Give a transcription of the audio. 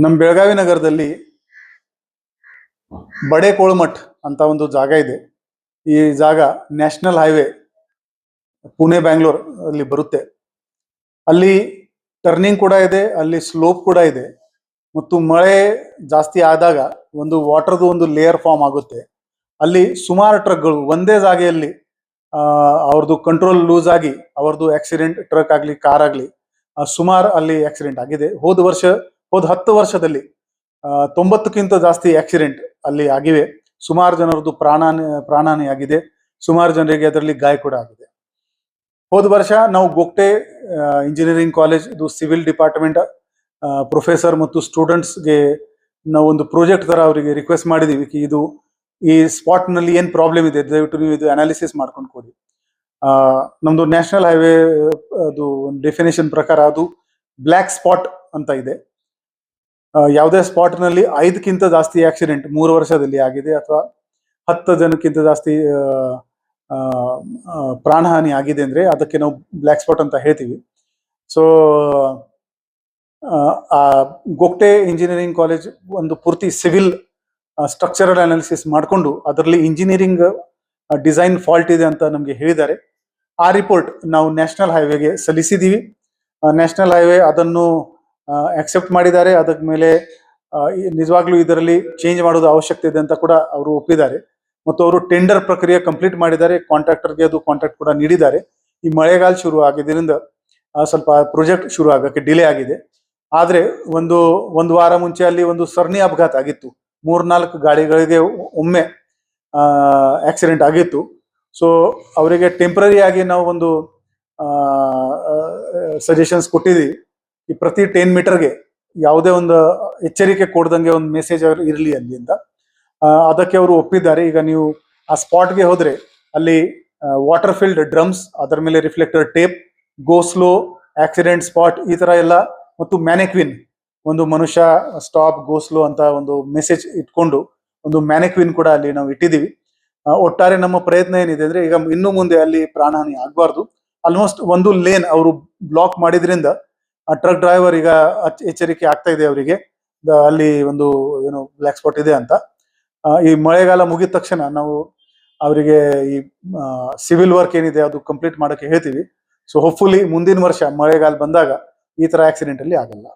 ನಮ್ಮ ಬೆಳಗಾವಿ ನಗರದಲ್ಲಿ ಬಡೆ ಕೋಳಮಠ್ ಅಂತ ಒಂದು ಜಾಗ ಇದೆ. ಈ ಜಾಗ ನ್ಯಾಷನಲ್ ಹೈವೇ ಪುಣೆ ಬ್ಯಾಂಗ್ಳೂರ್ ಅಲ್ಲಿ ಬರುತ್ತೆ. ಅಲ್ಲಿ ಟರ್ನಿಂಗ್ ಕೂಡ ಇದೆ, ಅಲ್ಲಿ ಸ್ಲೋಪ್ ಕೂಡ ಇದೆ. ಮತ್ತು ಮಳೆ ಜಾಸ್ತಿ ಆದಾಗ ಒಂದು ವಾಟರ್ದು ಒಂದು ಲೇಯರ್ ಫಾರ್ಮ್ ಆಗುತ್ತೆ. ಅಲ್ಲಿ ಸುಮಾರು ಟ್ರಕ್ಗಳು ಒಂದೇ ಜಾಗೆಯಲ್ಲಿ ಅವ್ರದ್ದು ಕಂಟ್ರೋಲ್ ಲೂಸ್ ಆಗಿ ಅವ್ರದ್ದು ಆಕ್ಸಿಡೆಂಟ್, ಟ್ರಕ್ ಆಗಲಿ ಕಾರ್ ಆಗಲಿ ಸುಮಾರು ಅಲ್ಲಿ ಆಕ್ಸಿಡೆಂಟ್ ಆಗಿದೆ. ಹೋದ 10 ವರ್ಷದಲ್ಲಿ 90ಕ್ಕಿಂತ ಜಾಸ್ತಿ ಆಕ್ಸಿಡೆಂಟ್ ಅಲ್ಲಿ ಆಗಿವೆ. ಸುಮಾರು ಜನರದ್ದು ಪ್ರಾಣಹಾನಿ ಆಗಿದೆ. ಸುಮಾರು ಜನರಿಗೆ ಅದರಲ್ಲಿ ಗಾಯ ಕೂಡ ಆಗಿದೆ. ಹೋದ ವರ್ಷ ನಾವು Gogte engineering college civil department professor ಮತ್ತು ಸ್ಟೂಡೆಂಟ್ಸ್ಗೆ ನಾವು ಒಂದು ಪ್ರಾಜೆಕ್ಟ್ ತರ ಅವರಿಗೆ ರಿಕ್ವೆಸ್ಟ್ ಮಾಡಿದೀವಿ. ಇದು ಈ ಸ್ಪಾಟ್ ನಲ್ಲಿ ಏನ್ ಪ್ರಾಬ್ಲಮ್ ಇದೆ ದಯವಿಟ್ಟು ನೀವು ಇದು ಅನಾಲಿಸಿಸ್ ಮಾಡ್ಕೊಂಡು ಕೊಡಿ. ನಮ್ದು ನ್ಯಾಷನಲ್ ಹೈವೇ ಅದು ಡೆಫಿನೇಷನ್ ಪ್ರಕಾರ ಅದು ಬ್ಲ್ಯಾಕ್ ಸ್ಪಾಟ್ ಅಂತ ಇದೆ. ಯಾವುದೇ ಸ್ಪಾಟ್ ನಲ್ಲಿ 5ಕ್ಕಿಂತ ಜಾಸ್ತಿ ಆಕ್ಸಿಡೆಂಟ್ 3 ವರ್ಷದಲ್ಲಿ ಆಗಿದೆ ಅಥವಾ 10 ಜನಕ್ಕಿಂತ ಜಾಸ್ತಿ ಪ್ರಾಣಹಾನಿ ಆಗಿದೆ ಅಂದ್ರೆ ಅದಕ್ಕೆ ನಾವು ಬ್ಲ್ಯಾಕ್ ಸ್ಪಾಟ್ ಅಂತ ಹೇಳ್ತೀವಿ. ಸೊ ಗೋಗ್ಟೆ ಇಂಜಿನಿಯರಿಂಗ್ ಕಾಲೇಜ್ ಒಂದು ಪೂರ್ತಿ ಸಿವಿಲ್ ಸ್ಟ್ರಕ್ಚರಲ್ ಅನಾಲಿಸಿಸ್ ಮಾಡಿಕೊಂಡು ಅದರಲ್ಲಿ ಇಂಜಿನಿಯರಿಂಗ್ ಡಿಸೈನ್ ಫಾಲ್ಟ್ ಇದೆ ಅಂತ ನಮಗೆ ಹೇಳಿದ್ದಾರೆ. ಆ ರಿಪೋರ್ಟ್ ನಾವು ನ್ಯಾಷನಲ್ ಹೈವೇಗೆ ಸಲ್ಲಿಸಿದೀವಿ. ನ್ಯಾಷನಲ್ ಹೈವೇ ಅದನ್ನು ಅಕ್ಸೆಪ್ಟ್ ಮಾಡಿದ್ದಾರೆ. ಅದಕ್ಕೆ ಮೇಲೆ ನಿಜವಾಗ್ಲೂ ಇದರಲ್ಲಿ ಚೇಂಜ್ ಮಾಡೋದು ಅವಶ್ಯಕತೆ ಇದೆ ಅಂತ ಕೂಡ ಅವರು ಒಪ್ಪಿದ್ದಾರೆ. ಮತ್ತು ಅವರು ಟೆಂಡರ್ ಪ್ರಕ್ರಿಯೆ ಕಂಪ್ಲೀಟ್ ಮಾಡಿದ್ದಾರೆ. ಕಾಂಟ್ರಾಕ್ಟರ್ಗೆ ಅದು ಕಾಂಟ್ರಾಕ್ಟ್ ಕೂಡ ನೀಡಿದ್ದಾರೆ. ಈ ಮಳೆಗಾಲ ಶುರು ಆಗಿದ್ದರಿಂದ ಸ್ವಲ್ಪ ಪ್ರಾಜೆಕ್ಟ್ ಶುರು ಆಗಕ್ಕೆ ಡಿಲೇ ಆಗಿದೆ. ಆದ್ರೆ ಒಂದು ವಾರ ಮುಂಚೆ ಅಲ್ಲಿ ಒಂದು ಸರಣಿ ಅಪಘಾತ ಆಗಿತ್ತು. 3-4 ಗಾಡಿಗಳಿಗೆ ಒಮ್ಮೆ ಆಕ್ಸಿಡೆಂಟ್ ಆಗಿತ್ತು. ಸೊ ಅವರಿಗೆ ಟೆಂಪ್ರರಿ ಆಗಿ ನಾವು ಒಂದು ಸಜೆಷನ್ಸ್ ಕೊಟ್ಟಿದ್ದೀವಿ. ಈ ಪ್ರತಿ 10 ಮೀಟರ್ಗೆ ಯಾವುದೇ ಒಂದು ಎಚ್ಚರಿಕೆ ಕೊಡ್ದಂಗೆ ಒಂದು ಮೆಸೇಜ್ ಇರಲಿ ಅಲ್ಲಿ ಅಂತ. ಅದಕ್ಕೆ ಅವರು ಒಪ್ಪಿದ್ದಾರೆ. ಈಗ ನೀವು ಆ ಸ್ಪಾಟ್ಗೆ ಹೋದ್ರೆ ಅಲ್ಲಿ ವಾಟರ್ ಫಿಲ್ಡ್ ಡ್ರಮ್ಸ್, ಅದರ ಮೇಲೆ ರಿಫ್ಲೆಕ್ಟರ್ ಟೇಪ್, ಗೋ ಸ್ಲೋ, ಆಕ್ಸಿಡೆಂಟ್ ಸ್ಪಾಟ್ ಈ ತರ ಎಲ್ಲ, ಮತ್ತು ಮ್ಯಾನೆಕ್ವಿನ್, ಒಂದು ಮನುಷ್ಯ ಸ್ಟಾಪ್ ಗೋ ಸ್ಲೋ ಅಂತ ಒಂದು ಮೆಸೇಜ್ ಇಟ್ಕೊಂಡು ಒಂದು ಮ್ಯಾನೆಕ್ವಿನ್ ಕೂಡ ಅಲ್ಲಿ ನಾವು ಇಟ್ಟಿದ್ದೀವಿ. ಒಟ್ಟಾರೆ ನಮ್ಮ ಪ್ರಯತ್ನ ಏನಿದೆ ಅಂದ್ರೆ ಈಗ ಇನ್ನು ಮುಂದೆ ಅಲ್ಲಿ ಪ್ರಾಣಹಾನಿ ಆಗಬಾರ್ದು. ಆಲ್ಮೋಸ್ಟ್ ಒಂದು ಲೇನ್ ಅವರು ಬ್ಲಾಕ್ ಮಾಡಿದ್ರಿಂದ ಟ್ರಕ್ ಡ್ರೈವರ್ ಈಗ ಎಚ್ಚರಿಕೆ ಆಗ್ತಾ ಇದೆ ಅವರಿಗೆ ಅಲ್ಲಿ ಒಂದು ಏನು ಬ್ಲ್ಯಾಕ್ ಸ್ಪಾಟ್ ಇದೆ ಅಂತ. ಈ ಮಳೆಗಾಲ ಮುಗಿದ ತಕ್ಷಣ ನಾವು ಅವರಿಗೆ ಈ ಸಿವಿಲ್ ವರ್ಕ್ ಏನಿದೆ ಅದು ಕಂಪ್ಲೀಟ್ ಮಾಡಕ್ಕೆ ಹೇಳ್ತೀವಿ. ಸೊ ಹೋಪ್ಫುಲಿ ಮುಂದಿನ ವರ್ಷ ಮಳೆಗಾಲ ಬಂದಾಗ ಈ ತರ ಆಕ್ಸಿಡೆಂಟ್ ಅಲ್ಲಿ ಆಗಲ್ಲ.